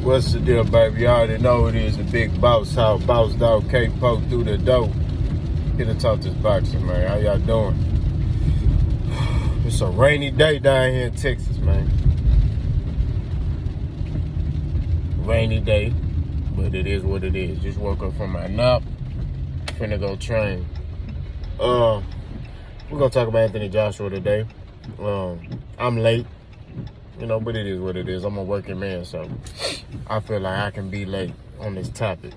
What's the deal, baby? You already know it is the big boss. How Boss Dog K-Po through the door. Here to talk this boxing, man. How y'all doing? It's a rainy day down here in Texas, man. Rainy day, but it is what it is. Just woke up from my nap. Finna go train. We're gonna talk about Anthony Joshua today. I'm late, but it is what it is. I'm a working man, so I feel like I can be late on this topic.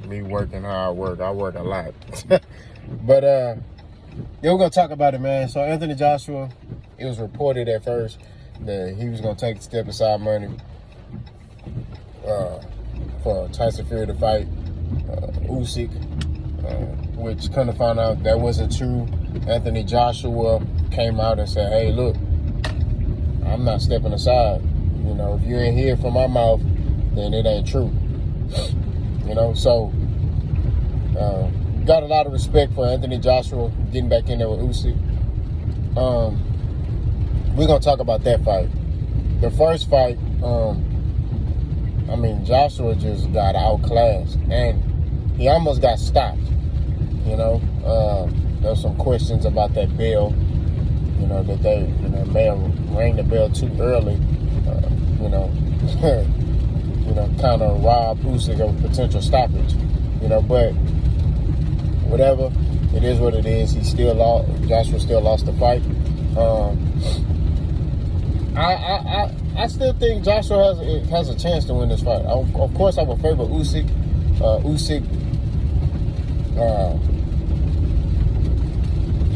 Me working how I work a lot. But yeah, we're gonna talk about it, man. So Anthony Joshua, it was reported at first that he was gonna take the step aside money for Tyson Fury to fight Usyk, which kind of found out that wasn't true. Anthony Joshua came out and said, "Hey, look, I'm not stepping aside. If you ain't hear from my mouth, then it ain't true." So got a lot of respect for Anthony Joshua getting back in there with Usyk. We're gonna talk about that fight. The first fight, Joshua just got outclassed, and he almost got stopped. There's some questions about that bell. That they may have rang the bell too early. Kind of rob Usyk of potential stoppage. But whatever, it is what it is. He still lost. Joshua still lost the fight. I still think Joshua has a chance to win this fight. Of course, I would favor Usyk. Usyk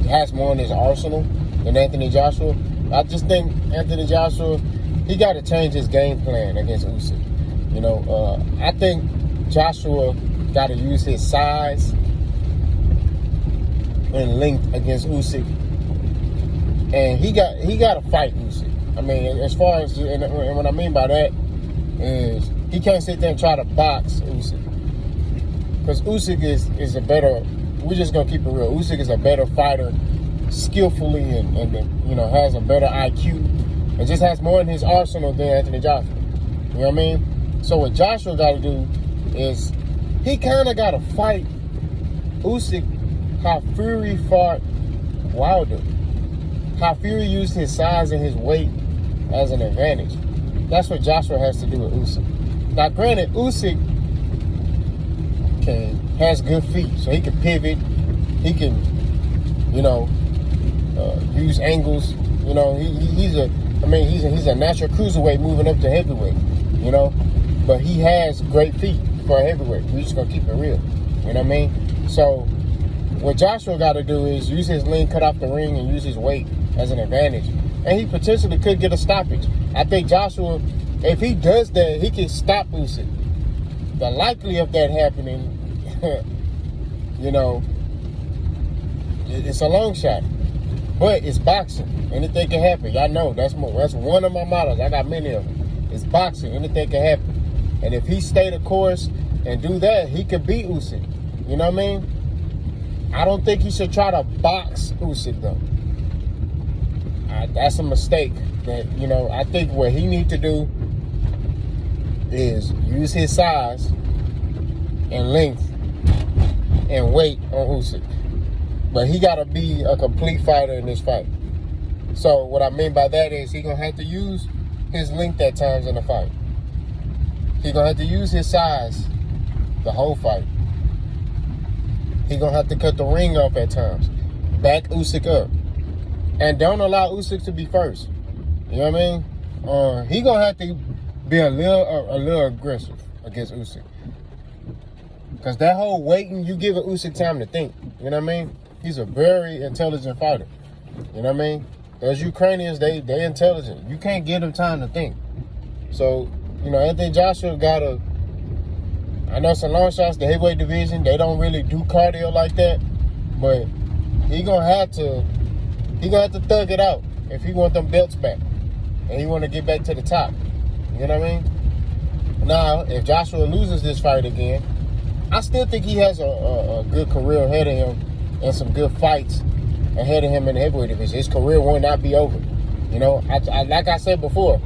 has more in his arsenal than Anthony Joshua. I just think Anthony Joshua, he got to change his game plan against Usyk. I think Joshua got to use his size and length against Usyk, and he got to fight Usyk. As far as, and what I mean by that is he can't sit there and try to box Usyk, because Usyk is a better. We're just gonna keep it real. Usyk is a better fighter, skillfully, and has a better IQ, and just has more in his arsenal than Anthony Joshua. You know what I mean? So what Joshua got to do is he kind of got to fight Usyk how Fury fought Wilder. How Fury used his size and his weight as an advantage. That's what Joshua has to do with Usyk. Now, granted, Usyk has good feet, so he can pivot. He can, use angles. He's a natural cruiserweight moving up to heavyweight. But he has great feet for a heavyweight. We're just gonna keep it real. You know what I mean? So what Joshua got to do is use his length, cut off the ring, and use his weight as an advantage. And he potentially could get a stoppage. I think Joshua, if he does that, he can stop Usyk. The likelihood of that happening, it's a long shot. But it's boxing. Anything can happen. Y'all know that's one of my mottos. I got many of them. It's boxing. Anything can happen. And if he stay the course and do that, he could beat Usyk. You know what I mean? I don't think he should try to box Usyk, though. That's a mistake. That I think what he need to do is use his size and length and weight on Usyk. But he got to be a complete fighter in this fight. So what I mean by that is he going to have to use his length at times in the fight. He going to have to use his size the whole fight. He going to have to cut the ring off at times. Back Usyk up. And don't allow Usyk to be first. You know what I mean? He going to have to be a little aggressive against Usyk. Because that whole waiting, you give Usyk time to think. You know what I mean? He's a very intelligent fighter. You know what I mean? Those Ukrainians, they intelligent. You can't give them time to think. So, Anthony Joshua I know some long shots, the heavyweight division, they don't really do cardio like that. But he gonna have to thug it out if he want them belts back. And he want to get back to the top. You know what I mean? Now, if Joshua loses this fight again, I still think he has a good career ahead of him and some good fights ahead of him in the heavyweight division. His career will not be over. Like I said before,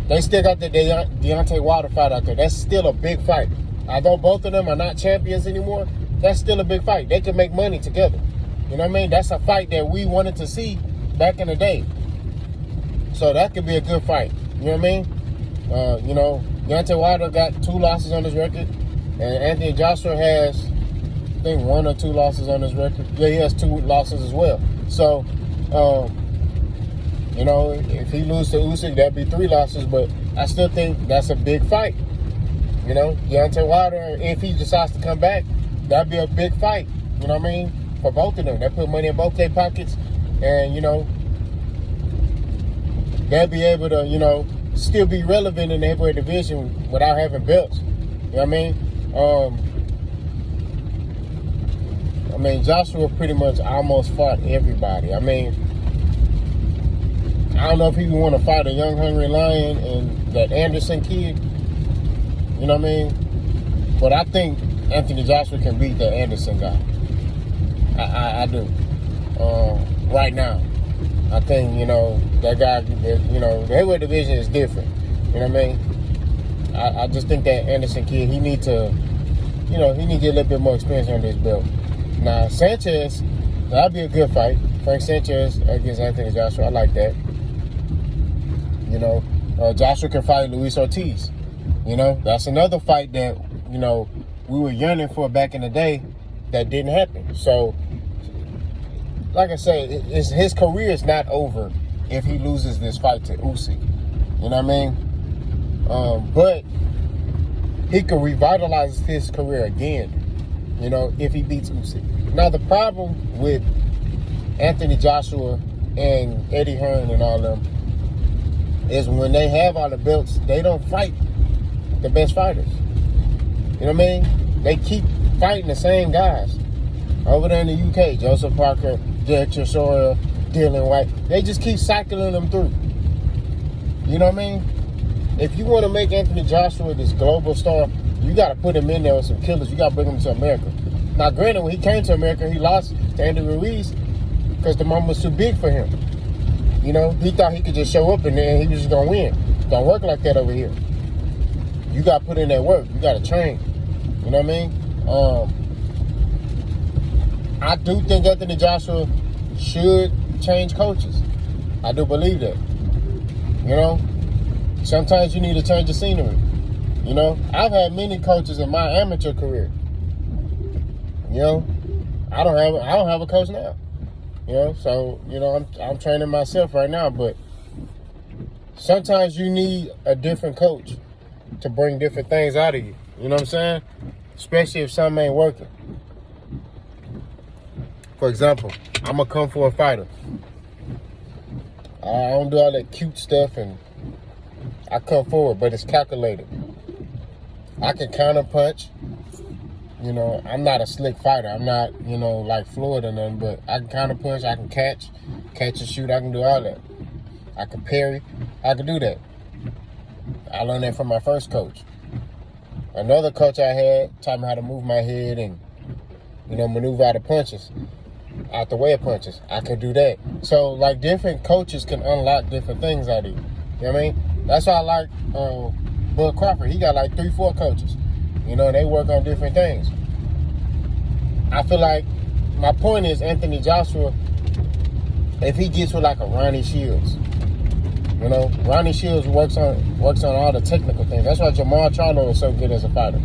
They still got the Deontay Wilder fight out there. That's still a big fight. Although both of them are not champions anymore, that's still a big fight. They can make money together. You know what I mean? That's a fight that we wanted to see back in the day. So that could be a good fight. You know what I mean? You know, Deontay Wilder got 2 losses on his record. And Anthony Joshua has, I think, 1 or 2 losses on his record. Yeah, he has 2 losses as well. So, you know, if he loses to Usyk, that'd be 3 losses. But I still think that's a big fight. You know, Deontay Wilder, if he decides to come back, that'd be a big fight. You know what I mean? For both of them. They put money in both their pockets. And, you know, they'll be able to, you know, still be relevant in the heavyweight division without having belts. You know what I mean? Joshua pretty much almost fought everybody. I mean, I don't know if he would want to fight a young, hungry lion and that Anderson kid. You know what I mean? But I think Anthony Joshua can beat the Anderson guy. I do. Right now. I think, you know, that guy, you know, the heavyweight division is different. You know what I mean? I just think that Anderson kid, he need to, you know, he need to get a little bit more experience under his belt. Now, Sanchez, that'd be a good fight. Frank Sanchez against Anthony Joshua. I like that. You know, Joshua can fight Luis Ortiz. You know, that's another fight that, you know, we were yearning for back in the day that didn't happen. So, like I say, his career is not over if he loses this fight to Usyk. You know what I mean? But he could revitalize his career again, you know, if he beats Usyk. Now, the problem with Anthony Joshua and Eddie Hearn and all them is when they have all the belts, they don't fight the best fighters. You know what I mean? They keep fighting the same guys. Over there in the UK, Joseph Parker, Derek Chisora, Dylan White, they just keep cycling them through. You know what I mean? If you want to make Anthony Joshua this global star, you got to put him in there with some killers. You got to bring him to America. Now, granted, when he came to America, he lost to Andy Ruiz because the moment was too big for him. You know, he thought he could just show up and then he was just going to win. Don't work like that over here. You got to put in that work. You got to train. You know what I mean? I do think Anthony Joshua should change coaches. I do believe that. You know, sometimes you need to change the scenery. You know, I've had many coaches in my amateur career. You know, I don't have a coach now. You know, so you know I'm training myself right now, but sometimes you need a different coach to bring different things out of you. You know what I'm saying? Especially if something ain't working. For example, I'm a Kung Fu fighter. I don't do all that cute stuff, and I come forward, but it's calculated. I can counter punch. You know, I'm not a slick fighter. I'm not, you know, like Floyd or nothing, but I can counter punch. I can catch and shoot. I can do all that. I can parry. I can do that. I learned that from my first coach. Another coach I had taught me how to move my head and, you know, maneuver out of punches, out the way of punches. I could do that. So, like, different coaches can unlock different things out of you. You know what I mean? That's why I like Bud Crawford. He got like 3-4 coaches. You know, they work on different things. I feel like my point is Anthony Joshua, if he gets with like a Ronnie Shields, you know, Ronnie Shields works on all the technical things. That's why Jamal Charlo is so good as a fighter.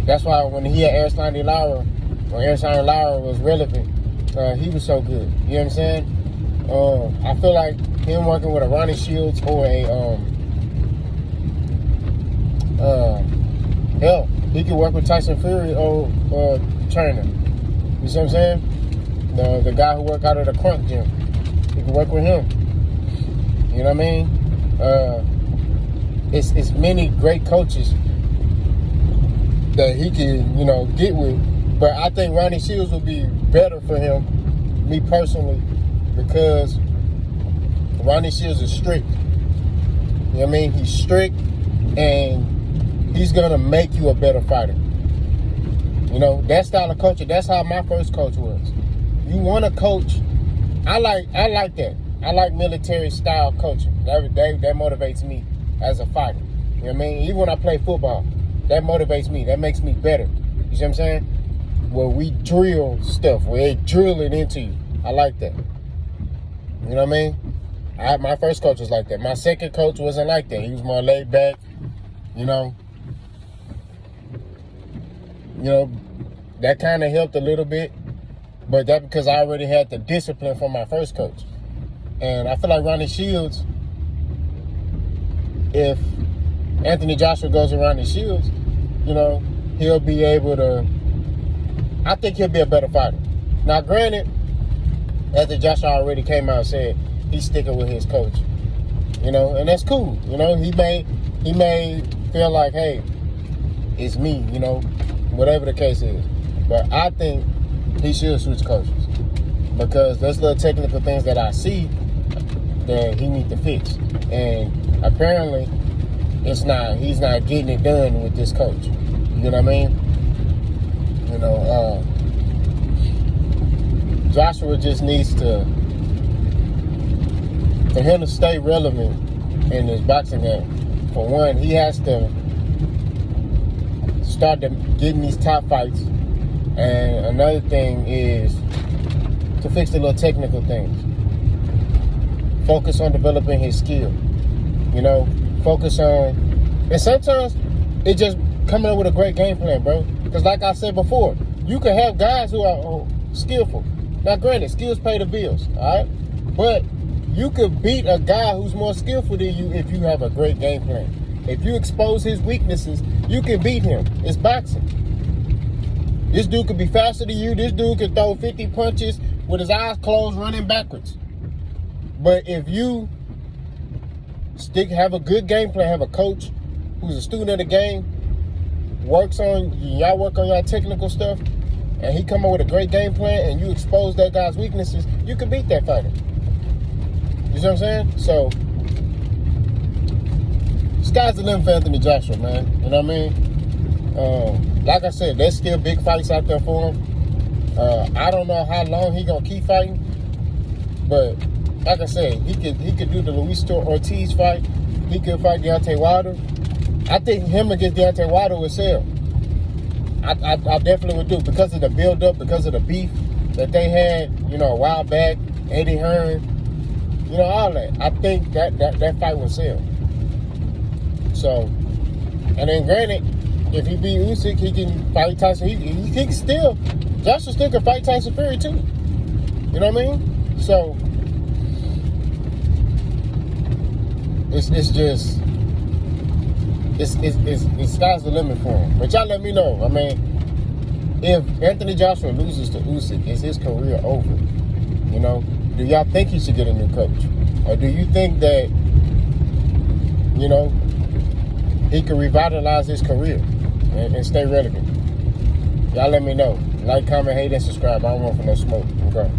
That's why when he had Aristotle Lara, when Aristotle Lara was relevant, he was so good. You know what I'm saying? I feel like him working with a Ronnie Shields or hell, he could work with Tyson Fury or Turner. You see what I'm saying? The guy who worked out of the Crunk gym. He could work with him. You know what I mean? It's many great coaches that he can, you know, get with. But I think Ronnie Shields would be better for him, me personally, because Ronnie Shields is strict. You know what I mean? He's strict and he's gonna make you a better fighter. You know, that style of coaching, that's how my first coach was. You want to coach, I like that. I like military style coaching. That motivates me. as a fighter. You know what I mean? Even when I play football, that motivates me. That makes me better. You see what I'm saying? Where we drill stuff, where they drill it into you. I like that. You know what I mean? My first coach was like that. My second coach wasn't like that. He was more laid back. You know, that kind of helped a little bit. But that's because I already had the discipline from my first coach. And I feel like Ronnie Shields, if Anthony Joshua goes around Ronnie Shields, he'll be able to, I think he'll be a better fighter. Now, granted, Anthony Joshua already came out and said he's sticking with his coach, and that's cool. He may feel like, hey, it's me, whatever the case is. But I think he should switch coaches because there's little technical things that I see that he needs to fix. And apparently, he's not getting it done with this coach. You know what I mean? Joshua just needs to, for him to stay relevant in his boxing game, for one, he has to start getting these top fights. And another thing is to fix the little technical things. Focus on developing his skill. Focus on, and sometimes it just coming up with a great game plan, bro. Because like I said before, you can have guys who are skillful. Now, granted, skills pay the bills, all right? But you could beat a guy who's more skillful than you if you have a great game plan. If you expose his weaknesses, you can beat him. It's boxing. This dude could be faster than you. This dude could throw 50 punches with his eyes closed running backwards. But if you have a good game plan, have a coach who's a student of the game, y'all work on y'all technical stuff, and he come up with a great game plan, and you expose that guy's weaknesses, you can beat that fighter. You see what I'm saying? So, sky's the limit for Anthony Joshua, man. You know what I mean? Like I said, there's still big fights out there for him. I don't know how long he gonna keep fighting, but like I said, he could do the Luis Ortiz fight. He could fight Deontay Wilder. I think him against Deontay Wilder would sell. I definitely would do, because of the build-up, because of the beef that they had, a while back, Eddie Hearn, all that. I think that fight would sell. So, and then granted, if he beat Usyk, he can fight Tyson. He can still, Joshua still can fight Tyson Fury too. You know what I mean? So, it's sky's the limit for him. But y'all let me know. I mean, if Anthony Joshua loses to Usyk, is his career over? Do y'all think he should get a new coach? Or do you think that, he could revitalize his career and stay relevant? Y'all let me know. Like, comment, hate, and subscribe. I don't want for no smoke. Okay.